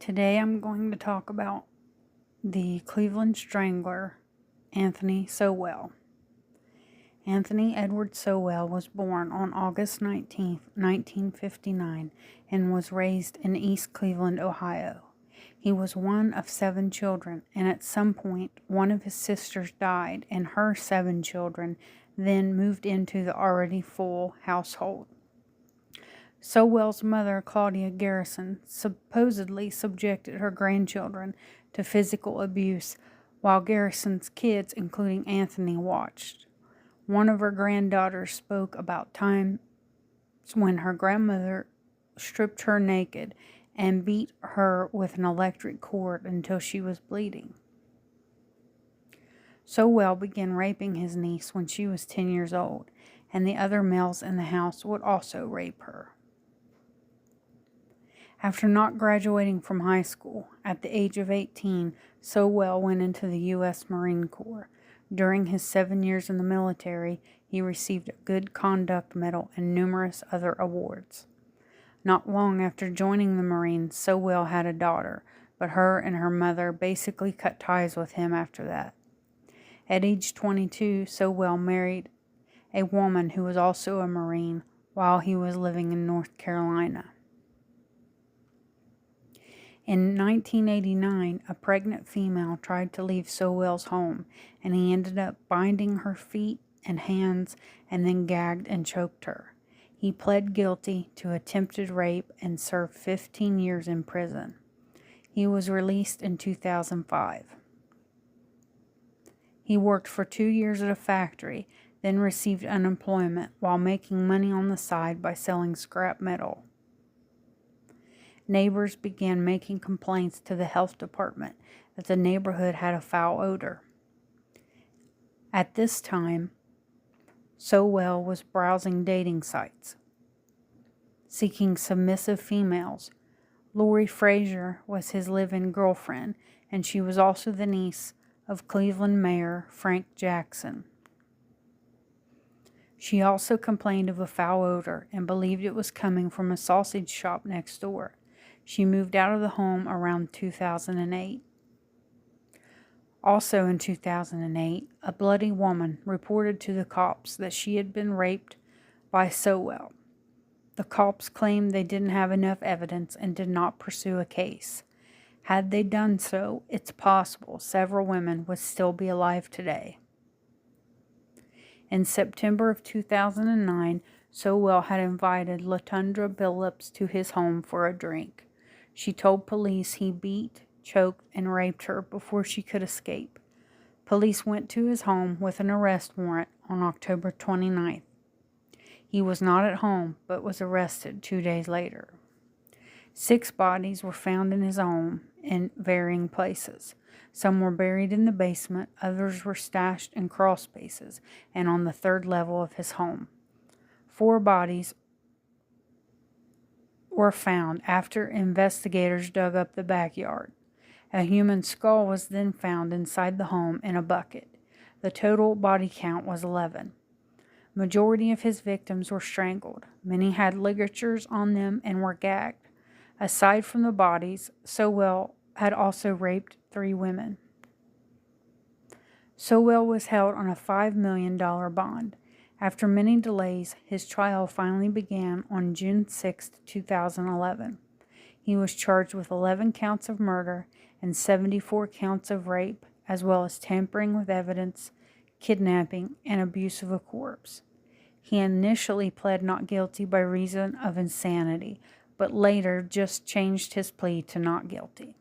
Today I'm going to talk about the Cleveland Strangler, Anthony Sowell. Anthony Edward Sowell was born on August 19, 1959, and was raised in East Cleveland, Ohio. He was one of 7 children, and at some point one of his sisters died, and her 7 children then moved into the already full household. Sowell's mother, Claudia Garrison, supposedly subjected her grandchildren to physical abuse while Garrison's kids, including Anthony, watched. One of her granddaughters spoke about times when her grandmother stripped her naked and beat her with an electric cord until she was bleeding. Sowell began raping his niece when she was 10 years old, and the other males in the house would also rape her. After not graduating from high school, at the age of 18, Sowell went into the U.S. Marine Corps. During his 7 years in the military, he received a Good Conduct Medal and numerous other awards. Not long after joining the Marines, Sowell had a daughter, but her and her mother basically cut ties with him after that. At age 22, Sowell married a woman who was also a Marine while he was living in North Carolina. In 1989, a pregnant female tried to leave Sowell's home, and he ended up binding her feet and hands and then gagged and choked her. He pled guilty to attempted rape and served 15 years in prison. He was released in 2005. He worked for 2 years at a factory, then received unemployment while making money on the side by selling scrap metal. Neighbors began making complaints to the health department that the neighborhood had a foul odor. At this time, Sowell was browsing dating sites, seeking submissive females. Lori Frazier was his live-in girlfriend, and she was also the niece of Cleveland Mayor Frank Jackson. She also complained of a foul odor and believed it was coming from a sausage shop next door. She moved out of the home around 2008. Also in 2008, a bloody woman reported to the cops that she had been raped by Sowell. The cops claimed they didn't have enough evidence and did not pursue a case. Had they done so, it's possible several women would still be alive today. In September of 2009, Sowell had invited LaTundra Billups to his home for a drink. She told police he beat, choked, and raped her before she could escape. Police went to his home with an arrest warrant on October 29th. He was not at home, but was arrested 2 days later. 6 bodies were found in his home in varying places. Some were buried in the basement, others were stashed in crawl spaces and on the 3rd level of his home. 4 bodies were found after investigators dug up the backyard. A human skull was then found inside the home in a bucket. The total body count was 11. Majority of his victims were strangled. Many had ligatures on them and were gagged. Aside from the bodies, Sowell had also raped 3 women. Sowell was held on a $5 million bond. After many delays, his trial finally began on June 6, 2011. He was charged with 11 counts of murder and 74 counts of rape, as well as tampering with evidence, kidnapping, and abuse of a corpse. He initially pled not guilty by reason of insanity, but later just changed his plea to not guilty.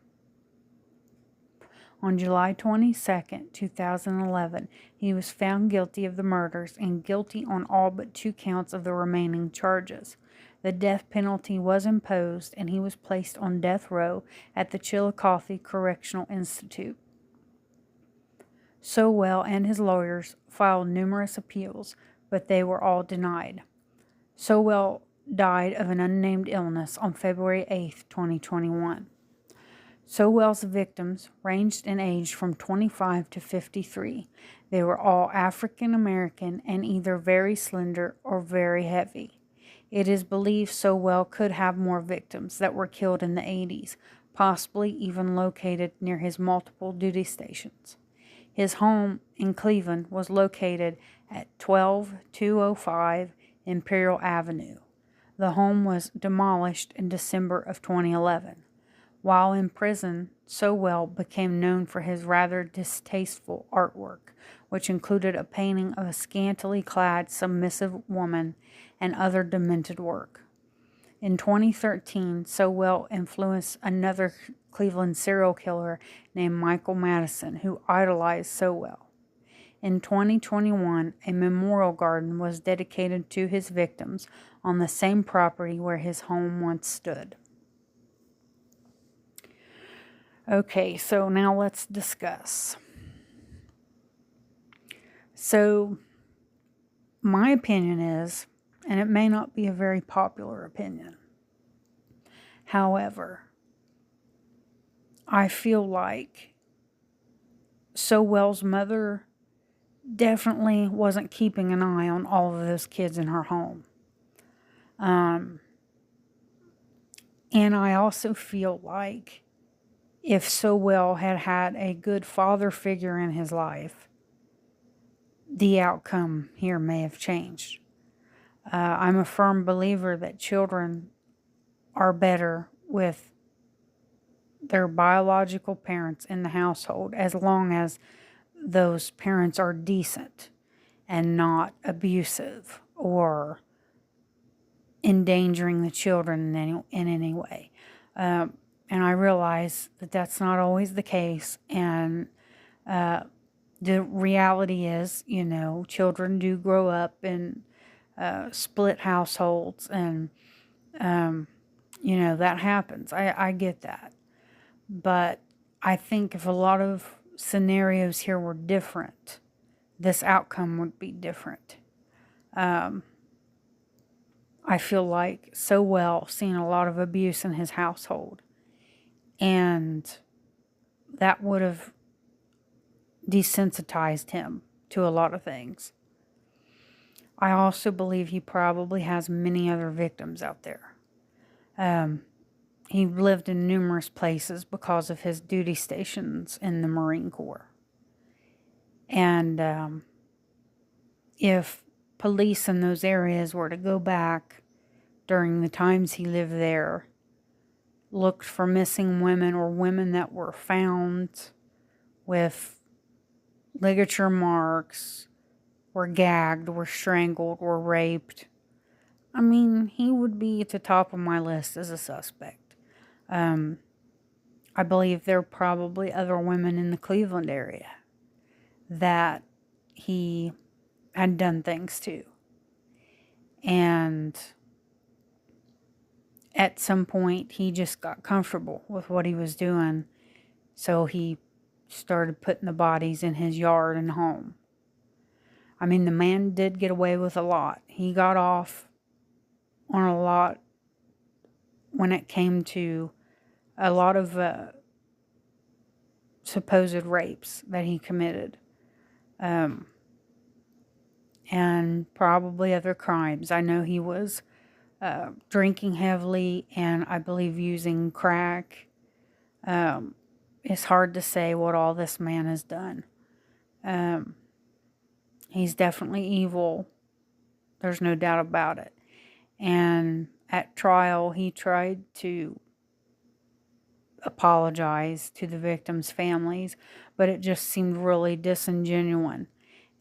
On July 22, 2011, he was found guilty of the murders and guilty on all but 2 counts of the remaining charges. The death penalty was imposed, and he was placed on death row at the Chillicothe Correctional Institute. Sowell and his lawyers filed numerous appeals, but they were all denied. Sowell died of an unnamed illness on February 8, 2021. Sowell's victims ranged in age from 25 to 53. They were all African American and either very slender or very heavy. It is believed Sowell could have more victims that were killed in the 80s, possibly even located near his multiple duty stations. His home in Cleveland was located at 12205 Imperial Avenue. The home was demolished in December of 2011. While in prison, Sowell became known for his rather distasteful artwork, which included a painting of a scantily clad, submissive woman and other demented work. In 2013, Sowell influenced another Cleveland serial killer named Michael Madison, who idolized Sowell. In 2021, a memorial garden was dedicated to his victims on the same property where his home once stood. Okay, so now let's discuss. So, my opinion is, and it may not be a very popular opinion, however, I feel like Sowell's mother definitely wasn't keeping an eye on all of those kids in her home. And I also feel like if Sowell had had a good father figure in his life, the outcome here may have changed. I'm a firm believer that children are better with their biological parents in the household as long as those parents are decent and not abusive or endangering the children in any way. And I realize that that's not always the case. And the reality is, children do grow up in split households, and, that happens. I get that. But I think if a lot of scenarios here were different, this outcome would be different. I feel like Sowell seen a lot of abuse in his household, and that would have desensitized him to a lot of things. I also believe he probably has many other victims out there. He lived in numerous places because of his duty stations in the Marine Corps. And if police in those areas were to go back during the times he lived there, looked for missing women or women that were found with ligature marks, were gagged, were strangled, were raped, I mean, he would be at the top of my list as a suspect. I believe there are probably other women in the Cleveland area that he had done things to. And at some point, he just got comfortable with what he was doing. So he started putting the bodies in his yard and home. I mean, the man did get away with a lot. He got off on a lot when it came to a lot of supposed rapes that he committed. And probably other crimes. I know he was drinking heavily and I believe using crack. It's hard to say what all this man has done. He's definitely evil. There's no doubt about it. And at trial, he tried to apologize to the victims' families, but it just seemed really disingenuous.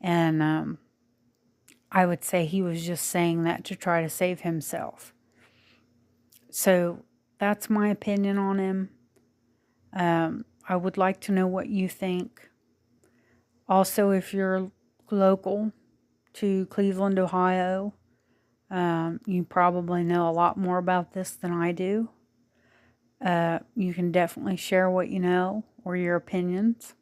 And I would say he was just saying that to try to save himself. So that's my opinion on him. I would like to know what you think. Also, if you're local to Cleveland, Ohio, you probably know a lot more about this than I do. You can definitely share what you know or your opinions.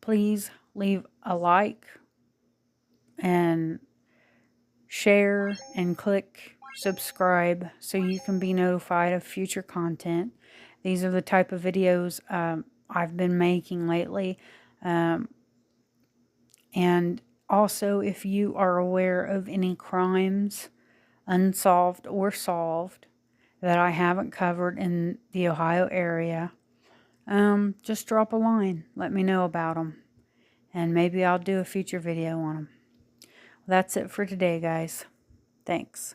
Please leave a like and share and click subscribe so you can be notified of future content. These are the type of videos I've been making lately. And also, if you are aware of any crimes, unsolved or solved, that I haven't covered in the Ohio area, just drop a line. Let me know about them. And maybe I'll do a future video on them. That's it for today, guys. Thanks.